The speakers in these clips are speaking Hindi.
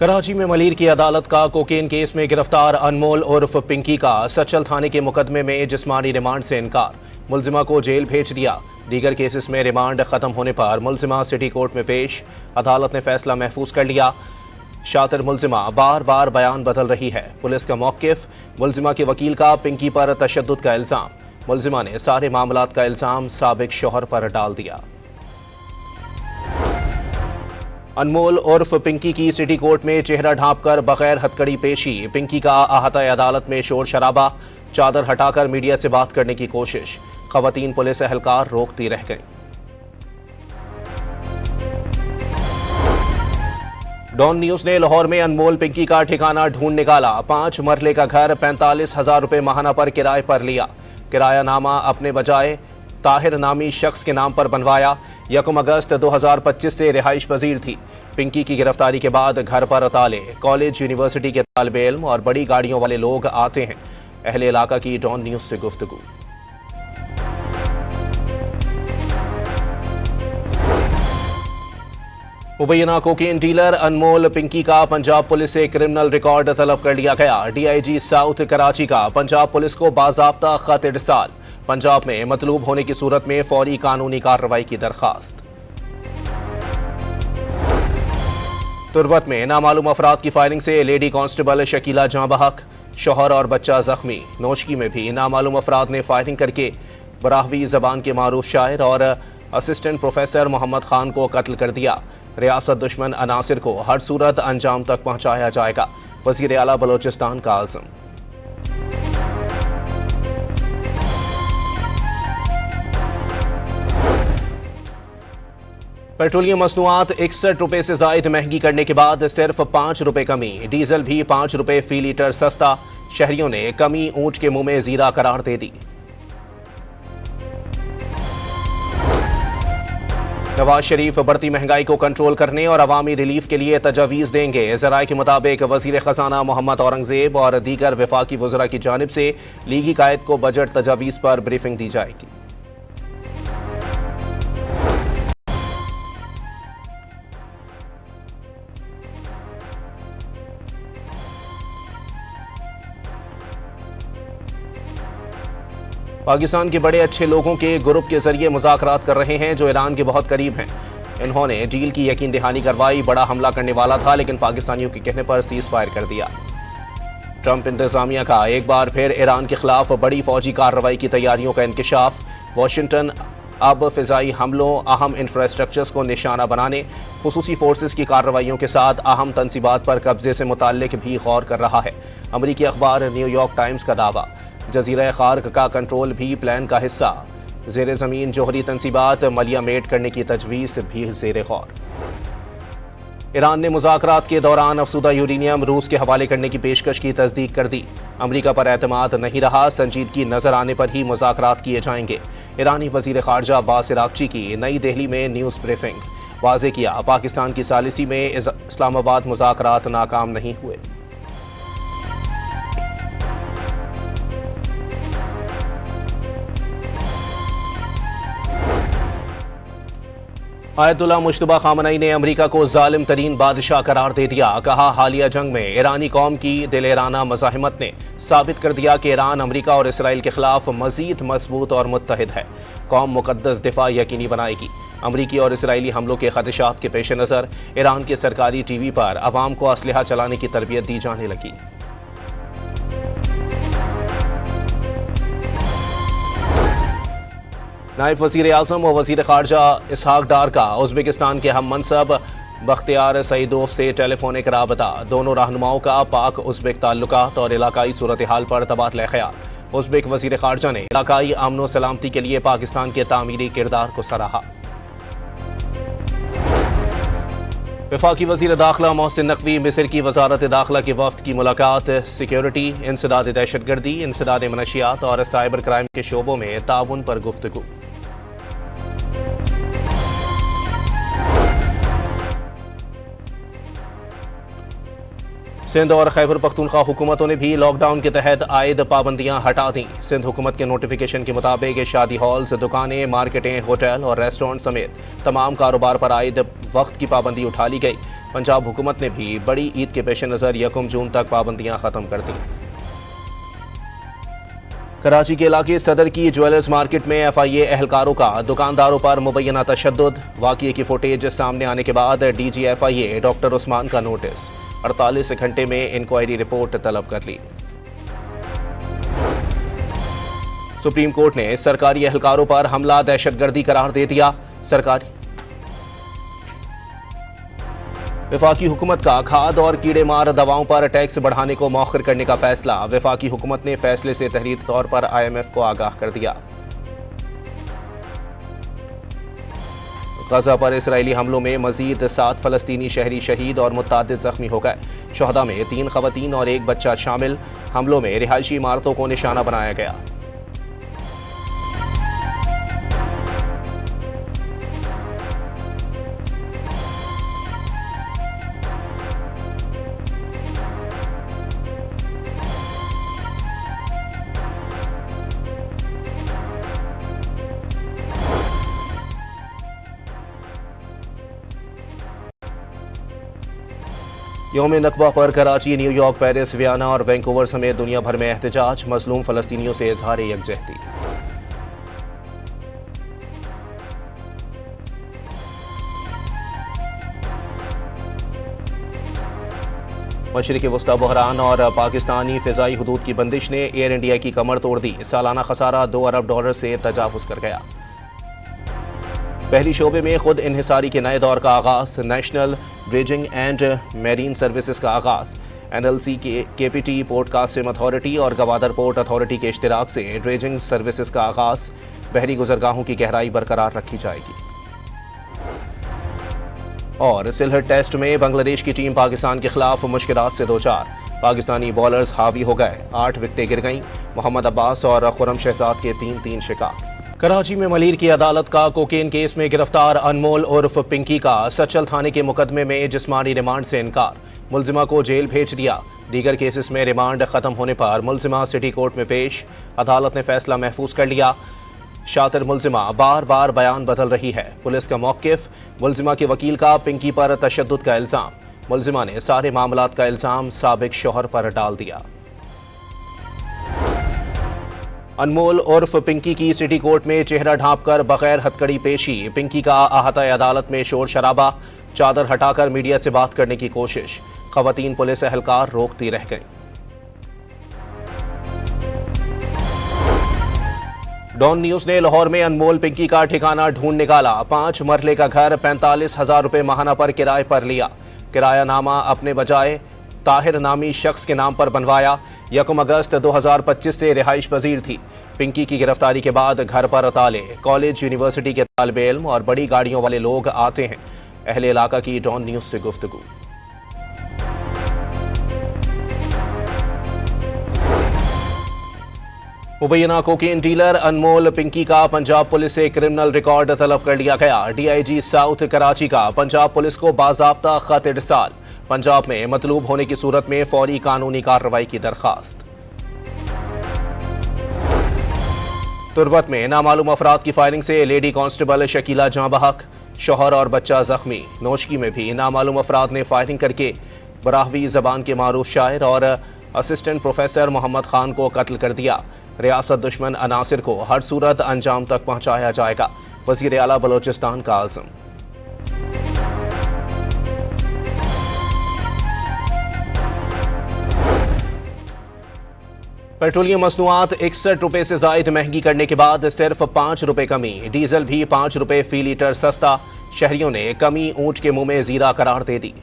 कराची में मलीर की अदालत का कोकेन केस में गिरफ्तार अनमोल उर्फ पिंकी का सचल थाने के मुकदमे में जिस्मानी रिमांड से इनकार। मुलजिमा को जेल भेज दिया। दीगर केसेस में रिमांड खत्म होने पर मुलजिमा सिटी कोर्ट में पेश। अदालत ने फैसला महफूज कर लिया। शातिर मुलजिमा बार बार बयान बदल रही है। पुलिस का मौकिफ। मुलजिमा के वकील का पिंकी पर तशद्दुद का इल्जाम। मुलजिमा ने सारे मामलात का इल्जाम साबिक शौहर पर डाल दिया। अनमोल उर्फ पिंकी की सिटी कोर्ट में चेहरा ढांपकर बगैर हथकड़ी पेशी। पिंकी का अहाता अदालत में शोर शराबा। चादर हटाकर मीडिया से बात करने की कोशिश। खवातीन पुलिस एहलकार रोकती रह गईं। डॉन न्यूज ने लाहौर में अनमोल पिंकी का ठिकाना ढूंढ निकाला। 5 मरले का घर 45,000 रुपए माहाना पर किराए पर लिया। किरायानामा अपने बजाय ताहिर नामी शख्स के नाम पर बनवाया। 1 अगस्त 2025 से रिहाइश पजीर थी। पिंकी की गिरफ्तारी के बाद घर पर ताले। कॉलेज यूनिवर्सिटी के तालिबे इल्म और बड़ी गाड़ियों वाले लोग आते हैं। अहले इलाका की डॉन न्यूज से गुफ्तगू। मुबैना कोकेन डीलर अनमोल पिंकी का पंजाब पुलिस से क्रिमिनल रिकॉर्ड तलब कर लिया गया। डीआईजी साउथ कराची का पंजाब पुलिस को बाज़ाब्ता खत इरसाल। पंजाब में मतलूब होने की सूरत में फौरी कानूनी कार्रवाई की दरखास्त। तुर्बत में नामालूम अफराद की फायरिंग से लेडी कांस्टेबल शकीला जां बहक। शौहर और बच्चा जख्मी। नौशकी में भी नामालूम अफराद ने फायरिंग करके बराहवी जबान के मारूफ शायर और असिस्टेंट प्रोफेसर मोहम्मद खान को कत्ल कर दिया। रियासत दुश्मन अनासिर को हर सूरत अंजाम तक पहुंचाया जाएगा। वजीर आला बलोचिस्तान का आज़म। पेट्रोलियम मसनूआत 61 रुपए से जायद महंगी करने के बाद सिर्फ 5 रुपए कमी। डीजल भी 5 रुपए फी लीटर सस्ता। शहरियों ने कमी ऊंट के मुंह में जीरा करार दे दी। नवाज शरीफ बढ़ती महंगाई को कंट्रोल करने और अवामी रिलीफ के लिए तजावीज़ देंगे। ज़राए के मुताबिक वज़ीर ख़जाना मोहम्मद औरंगज़ेब और दीगर वफाकी वज़रा की जानिब से लीगी कायद को बजट तजावीज़ पर ब्रीफिंग दी जाएगी। पाकिस्तान के बड़े अच्छे लोगों के ग्रुप के जरिए मुज़ाकरात कर रहे हैं जो ईरान के बहुत करीब हैं। इन्होंने डील की यकीन दहानी करवाई। बड़ा हमला करने वाला था लेकिन पाकिस्तानियों के कहने पर सीज फायर कर दिया। ट्रंप इंतजामिया का एक बार फिर ईरान के खिलाफ बड़ी फौजी कार्रवाई की तैयारियों का इंकशाफ। वाशिंगटन अब फिजाई हमलों अहम इंफ्रास्ट्रक्चर्स को निशाना बनाने खुसूसी फोर्सेस की कार्रवाइयों के साथ अहम तनसीबात पर कब्जे से मुताल्लिक भी गौर कर रहा है। अमरीकी अखबार न्यूयॉर्क टाइम्स का दावा। जजीरा खार्क का कंट्रोल भी प्लान का हिस्सा। ज़ेरे ज़मीन जोहरी तनसीबात मलिया मेट करने की तजवीज़ भी ज़ेरे गौर। ईरान ने मुज़ाकरात के दौरान अफसूदा यूरेनियम रूस के हवाले करने की पेशकश की तस्दीक कर दी। अमरीका पर एतमाद नहीं रहा। संजीदगी नजर आने पर ही मुज़ाकरात किए जाएंगे। ईरानी वज़ीर ख़ारजा अब्बास इराक़ची की नई दिल्ली में न्यूज़ ब्रीफिंग। वाज़े किया पाकिस्तान की सालिसी में इस्लामाबाद मुज़ाकरात नाकाम नहीं हुए। आयतुल्लाह मुश्तबा खामनई ने अमरीका को जालिम तरीन बादशाह करार दे दिया। कहा हालिया जंग में ईरानी कौम की दिलेराना मज़ाहिमत ने साबित कर दिया कि ईरान अमरीका और इसराइल के खिलाफ मजीद मजबूत और मुत्तहिद है। कौम मुकद्दस दिफा यकीनी बनाएगी। अमरीकी और इसराइली हमलों के खदशात के पेश नज़र ईरान के सरकारी टीवी पर अवाम को असलहा चलाने की तरबियत दी जाने लगी। नायब वज़ीर आज़म और वज़ीर ख़ारजा इसहाक डार का उज़्बेकिस्तान के हम मनसब बख्तियार सईदोव से टेलीफोनिक राबता। दोनों रहनुमाओं का पाक उज़्बेक ताल्लुकात और इलाकाई सूरत हाल पर तबादला ख़याल। उज़्बेक वज़ीर ख़ारजा ने इलाकाई अमन व सलामती के लिए पाकिस्तान के तामीरी किरदार को सराहा। वफाकी वज़ीर दाखिला मोहसिन नकवी मिस्र की वज़ारत दाखिला के वफ़द की मुलाकात। सिक्योरिटी, इंसदाद दहशतगर्दी, इंसदाद मनशियात और साइबर क्राइम के शोबों में ताउन पर गुफ्तगू। सिंध और खैबर पख्तूनख्वा हुकूमतों ने भी लॉकडाउन के तहत आयद पाबंदियां हटा दी। सिंध हुकूमत के नोटिफिकेशन के मुताबिक शादी हॉल्स, दुकानें, मार्केटें, होटल और रेस्टोरेंट समेत तमाम कारोबार पर आयद वक्त की पाबंदी उठा ली गई। पंजाब हुकूमत ने भी बड़ी ईद के पेश नज़र 1 जून तक पाबंदियां खत्म कर दी। कराची के इलाके सदर की ज्वेलर्स मार्केट में FIA एहलकारों का दुकानदारों पर मुबैना तशद्दुद। वाक़ये की फुटेज सामने आने के बाद DG FIA डॉक्टर उस्मान का नोटिस, 48 घंटे में इंक्वायरी रिपोर्ट तलब कर ली। सुप्रीम कोर्ट ने सरकारी एहलकारों पर हमला दहशतगर्दी करार दे दिया। वफाकी हुकूमत का खाद और कीड़े मार दवाओं पर टैक्स बढ़ाने को मौखर करने का फैसला। वफाकी हुकूमत ने फैसले से तहरीरी तौर पर IMF को आगाह कर दिया। गजा पर इसराइली हमलों में मजीद 7 फलस्तीनी शहरी शहीद और मुतअद्दिद जख्मी हो गए। शहदा में 3 खवातीन और 1 बच्चा शामिल। हमलों में रिहायशी इमारतों को निशाना बनाया गया। यौम नकबा पर कराची, न्यूयॉर्क, पेरिस, वियना और वैंकूवर समेत दुनिया भर में एहतजाज। मजलूम फलस्तीनियों से इजहार यकजहती। मशरिक़ वस्ता बहरान और पाकिस्तानी फ़िज़ाई हुदूद की बंदिश ने एयर इंडिया की कमर तोड़ दी। सालाना खसारा $2 अरब से तजावुज़ कर गया। पहली शोबे में खुद इन्हिसारी के नए दौर का आगाज। National bridging and marine services का आगाज। NLC के KPT पोर्ट कास्टिंग अथॉरिटी और गवादर पोर्ट अथॉरिटी के इश्तिराक से ड्रेजिंग सर्विसेज का आगाज। बहरी गुजरगाहों की गहराई बरकरार रखी जाएगी। और सिलहट टेस्ट में बांग्लादेश की टीम पाकिस्तान के खिलाफ मुश्किलात से 2-4। पाकिस्तानी बॉलर्स हावी हो गए, 8 विकेटें गिर गईं। मोहम्मद अब्बास और खुर्रम शहजाद के 3-3 शिकार। कराची में मलीर की अदालत का कोकेन केस में गिरफ्तार अनमोल उर्फ पिंकी का सचल थाने के मुकदमे में जिस्मानी रिमांड से इनकार। मुलजिमा को जेल भेज दिया। दीगर केसेस में रिमांड खत्म होने पर मुलजिमा सिटी कोर्ट में पेश। अदालत ने फैसला महफूज कर लिया। शातिर मुलजिमा बार बार बयान बदल रही है। पुलिस का मौक़िफ़। मुलजिमा के वकील का पिंकी पर तशद्दुद का इल्ज़ाम। मुलजिमा ने सारे मामलात का इल्ज़ाम साबिक शौहर पर डाल दिया। अनमोल उर्फ पिंकी की सिटी कोर्ट में चेहरा ढांपकर बगैर हथकड़ी पेशी। पिंकी का अहाता अदालत में शोर शराबा। चादर हटाकर मीडिया से बात करने की कोशिश। खवातीन पुलिस एहलकार रोकती रह गईं। डॉन न्यूज ने लाहौर में अनमोल पिंकी का ठिकाना ढूंढ निकाला। 5 मरले का घर 45,000 रुपए माहाना पर किराए पर लिया। किरायानामा अपने बजाय ताहिर नामी शख्स के नाम पर बनवाया। 1 अगस्त 2025 से रिहाइश पजीर थी। पिंकी की गिरफ्तारी के बाद घर पर ताले। कॉलेज, यूनिवर्सिटी के तालिबे इल्म और बड़ी गाड़ियों वाले लोग आते हैं। अहले इलाका की डॉन न्यूज से गुफ्तगू। मुबैना कोकेन डीलर अनमोल पिंकी का पंजाब पुलिस से क्रिमिनल रिकॉर्ड तलब कर लिया गया। DIG साउथ कराची का पंजाब पुलिस को बाज़ाब्ता खत इरसाल। पंजाब में मतलूब होने की सूरत में फौरी कानूनी कार्रवाई की दरखास्त। तुर्बत में नामालूम अफराद की फायरिंग से लेडी कांस्टेबल शकीला जाँ बहक। शौहर और बच्चा जख्मी। नौशकी में भी नामालूम अफराद ने फायरिंग करके बराहवी जबान के मारूफ शायर और असिस्टेंट प्रोफेसर मोहम्मद खान को कत्ल कर दिया। रियासत दुश्मन अनासिर को हर सूरत अंजाम तक पहुंचाया जाएगा। वज़ीर आला बलोचिस्तान का आज़म। पेट्रोलियम मसनूआत 61 रुपए से जायद महंगी करने के बाद सिर्फ 5 रुपए कमी। डीजल भी 5 रुपए फी लीटर सस्ता। शहरियों ने कमी ऊंट के मुंह में जीरा करार दे दी।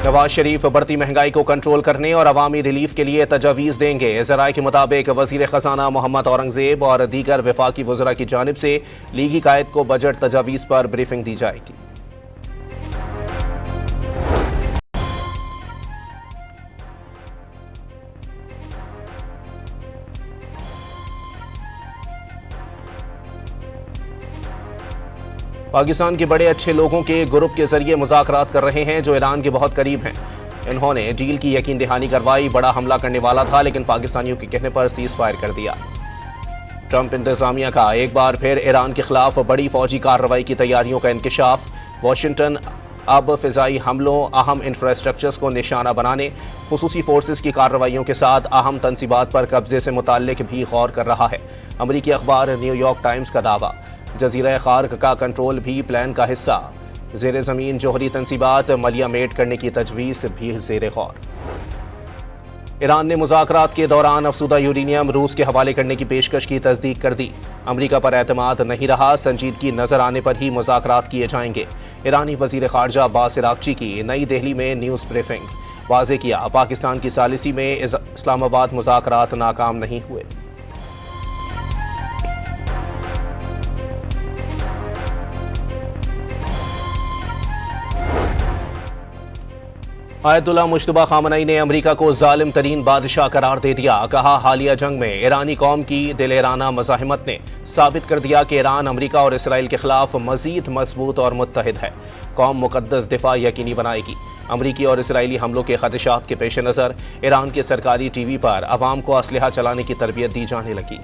नवाज शरीफ बढ़ती महंगाई को कंट्रोल करने और अवामी रिलीफ के लिए तजावीज़ देंगे। ज़राए के मुताबिक वज़ीर ख़जाना मोहम्मद औरंगज़ेब और दीगर वफाकी वज़रा की जानिब से लीगी कायद को बजट तजावीज़ पर ब्रीफिंग दी जाएगी। पाकिस्तान के बड़े अच्छे लोगों के ग्रुप के जरिए मुज़ाकरात कर रहे हैं जो ईरान के बहुत करीब हैं। इन्होंने डील की यकीन दहानी करवाई। बड़ा हमला करने वाला था लेकिन पाकिस्तानियों के कहने पर सीज़ फायर कर दिया। ट्रंप इंतजामिया का एक बार फिर ईरान के खिलाफ बड़ी फौजी कार्रवाई की तैयारियों का इंकशाफ। वॉशिंगटन अब फिजाई हमलों, अहम इंफ्रास्ट्रक्चर्स को निशाना बनाने, खुसूसी फोर्सेस की कार्रवाइयों के साथ अहम तंसीबात पर कब्जे से मुताल्लिक भी गौर कर रहा है। अमरीकी अखबार न्यूयॉर्क टाइम्स का दावा, जजीरा खार्क का कंट्रोल भी प्लान का हिस्सा। जेर ज़मीन जोहरी तंसीबात मलिया मेट करने की तजवीज़ भी जेर गौर। ईरान ने मुज़ाकरात के दौरान अफसूदा यूरेनियम रूस के हवाले करने की पेशकश की तस्दीक कर दी। अमरीका पर एतमाद नहीं रहा, संजीदगी नजर आने पर ही मुज़ाकरात किए जाएंगे। ईरानी वज़ीर ख़ारजा अब्बास अराग़ची की नई दिल्ली में न्यूज़ ब्रीफिंग। वाज़े किया, पाकिस्तान की सालिसी में इस्लामाबाद मुज़ाकरात नाकाम नहीं हुए। आयतुल्लाह मुश्तबा खामनई ने अमरीका को जालिम तरीन बादशाह करार दे दिया। कहा, हालिया जंग में ईरानी कौम की दिलेराना मज़ाहिमत ने साबित कर दिया कि ईरान अमरीका और इसराइल के खिलाफ मजीद मजबूत और मुत्तहिद है। कौम मुकद्दस दिफा यकीनी बनाएगी। अमरीकी और इसराइली हमलों के खदशात के पेश नज़र ईरान के सरकारी टीवी पर अवाम को असलहा चलाने की तरबियत दी जाने लगी।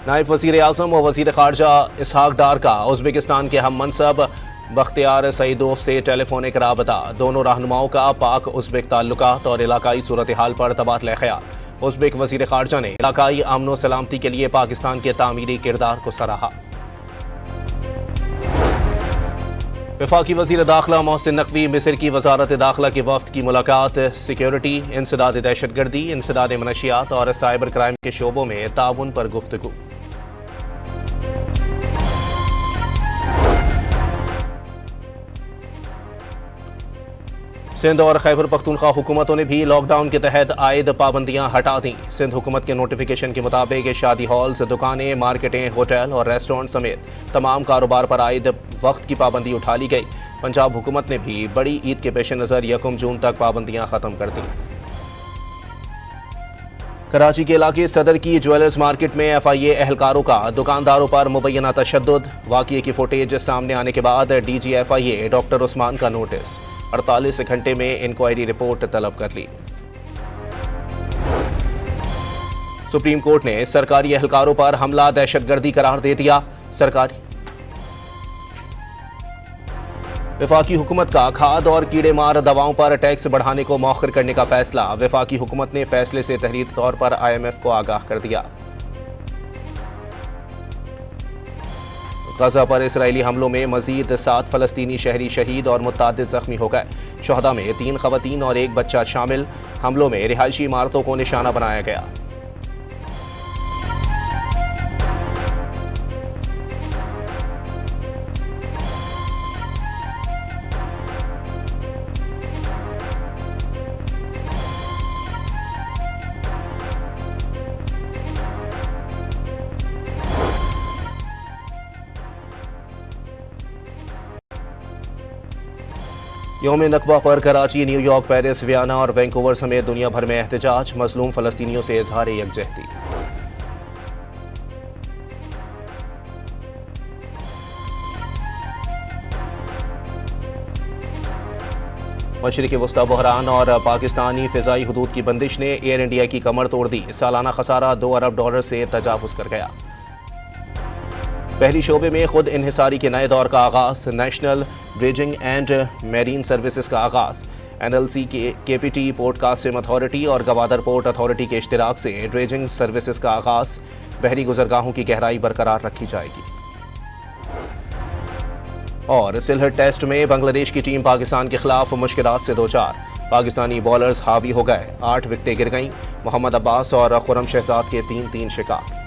नायब वज़ीर आज़म और वज़ीर ख़ारजा इसहाक डार का उज़्बेकिस्तान के हम मनसब बख्तियार सईदोव से टेलीफोनिक राबता। दोनों रहनुमाओं का पाक उज़्बेक ताल्लुकात और इलाकाई सूरत हाल पर तबादला ख़याल। उज़्बेक वज़ीर ख़ारजा ने इलाकाई अमन व सलामती के लिए पाकिस्तान के तामीरी किरदार को सराहा। वफाकी वज़ीर दाखिला मोहसिन नकवी मिस्र की वज़ारत दाखिला के वफ़द की मुलाकात। सिक्योरिटी, इंसदाद दहशतगर्दी, इंसदाद मनशियात और साइबर क्राइम के शोबों में ताउन पर गुफ्तगू। सिंध और खैबर पख्तूनख्वा हुकूमतों ने भी लॉकडाउन के तहत आयद पाबंदियां हटा दी। सिंध हुकूमत के नोटिफिकेशन के मुताबिक शादी हॉल्स, दुकानें, मार्केटें, होटल और रेस्टोरेंट समेत तमाम कारोबार पर आयद वक्त की पाबंदी उठा ली गई। पंजाब हुकूमत ने भी बड़ी ईद के पेश नज़र 1 जून तक पाबंदियां खत्म कर दी। कराची के इलाके सदर की ज्वेलर्स मार्केट में FIA एहलकारों का दुकानदारों पर मुबैना तशद्दुद। वाक़ये की फुटेज सामने आने के बाद DG FIA डॉक्टर उस्मान का नोटिस। 48 घंटे में इंक्वायरी रिपोर्ट तलब कर ली। सुप्रीम कोर्ट ने सरकारी एहलकारों पर हमला दहशतगर्दी करार दे दिया। वफाकी हुकूमत का खाद और कीड़े मार दवाओं पर टैक्स बढ़ाने को मौखर करने का फैसला। वफाकी हुकूमत ने फैसले से तहरीरी तौर पर IMF को आगाह कर दिया। गजा पर इसराइली हमलों में मजीद 7 फलस्तीनी शहरी शहीद और मुतअद्दिद जख्मी हो गए। शहदा में 3 खवातीन और 1 बच्चा शामिल। हमलों में रिहायशी इमारतों को निशाना बनाया गया। यौम नकबा पर कराची, न्यूयॉर्क, पेरिस, वियना और वैंकूवर समेत दुनिया भर में एहतजाज। मजलूम फलस्तीनियों से इजहार यकजहती। मशरिक़ वस्ता बहरान और पाकिस्तानी फ़िज़ाई हदूद की बंदिश ने एयर इंडिया की कमर तोड़ दी। सालाना खसारा $2 अरब से तजावुज़ कर गया। पहली शोबे में खुद इन्हिसारी के नए दौर का आगाज़। National bridging and marine services का आगाज़। NLC के KPT पोर्ट कास्टिंग अथॉरिटी और गवादर पोर्ट अथॉरिटी के इश्तिराक से ड्रेजिंग सर्विसेज का आगाज़। बहरी गुजरगाहों की गहराई बरकरार रखी जाएगी। और सिलहट टेस्ट में बांग्लादेश की टीम पाकिस्तान के खिलाफ मुश्किलात से 2-4। पाकिस्तानी बॉलर्स हावी हो गए, 8 विकेटें गिर गईं। मोहम्मद अब्बास और खुर्रम शहजाद के 3-3 शिकार।